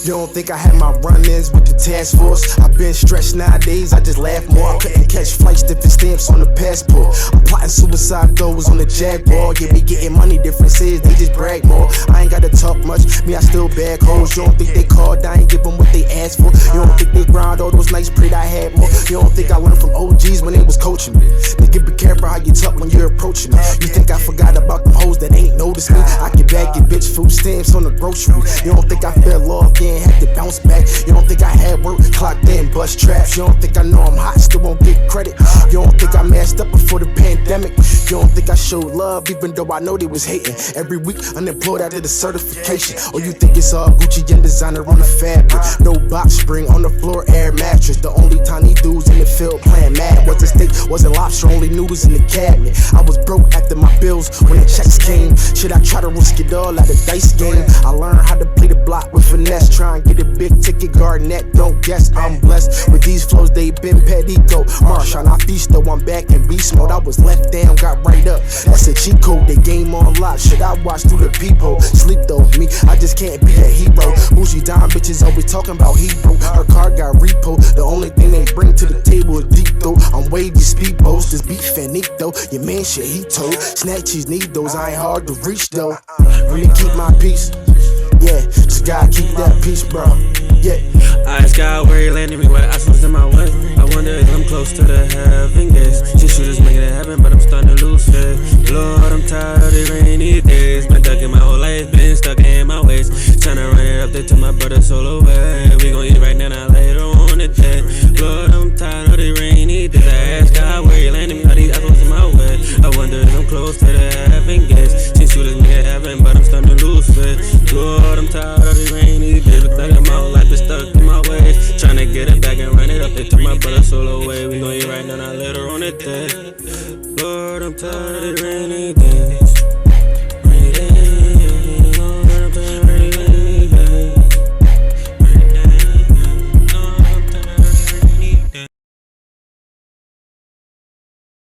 You don't think I had my run-ins with the task force? I've been stretched nowadays, I just laugh more. I couldn't catch flights, different stamps on the passport. I'm plotting suicide goals on the Jaguar. Yeah, we getting money, differences, they just brag more. I ain't gotta talk much, me I still bag hoes. You don't think they called, I ain't give them what they asked for. You don't think they grind all those nights, prayed I had more. You don't think I learned from OGs when they was coaching me? Nigga, be careful how you talk when you're approaching me. You think I forgot about them hoes that ain't noticed me? I can bag your bitch food stamps on the grocery. You don't think I fell off, yeah, had to bounce back. You don't think I had work, clocked in, bust traps. You don't think I know I'm hot, still won't get credit. You don't think I masked up before the pandemic. You don't think I showed love, even though I know they was hating. Every week, unemployed after the certification. Or you think it's all Gucci and designer on the fabric. No box spring on the floor, air mattress. The only tiny dudes in the field playing mad. Was the steak, wasn't lobster, only noodles in the cabinet. I was broke after my bills when the checks came. Should I try to risk it all like a dice game? I learned how to play the block with finesse. Try and get a big ticket, Garnett, don't guess. I'm blessed with these flows, they been Pettico. Marshawn, I feast though, I'm back in beast mode. I was left down, got right up. That's a cheat code, they game on lock. Should I watch through the peephole? Sleep though, me, I just can't be a hero. Bougie dime bitches always talking about Hebrew. Her car got repo, the only thing they bring to the table is deep though. I'm wavy speedboats, this beef finito. Your man shit he told, snatches need those, I ain't hard to reach though. Really keep my peace, yeah, just gotta keep that peace, bro. Yeah. I ask God where he landed me, what obstacles in my way. I wonder if I'm close to the heaven gates. Shit shooters making it happen, but I'm starting to lose faith. Lord, I'm tired of the rainy days. Been stuck in my whole life, been stuck in my ways. Tryna run it up there to my brother's soul away. We gon' eat right now, not later on the day. Lord, I'm tired of the rainy days. I ask God where he landed me, all these obstacles in my way. I wonder if I'm close to the heaven gates. Shit shooters make it happen, but I'm starting to lose faith. Lord, I'm tired of the rainy days. Look like my whole life been stuck in my ways. Tryna get it back and run it up there to my brother's soul away. We gon' eat right now, not later on the day. Lord, I'm tired of the rainy days.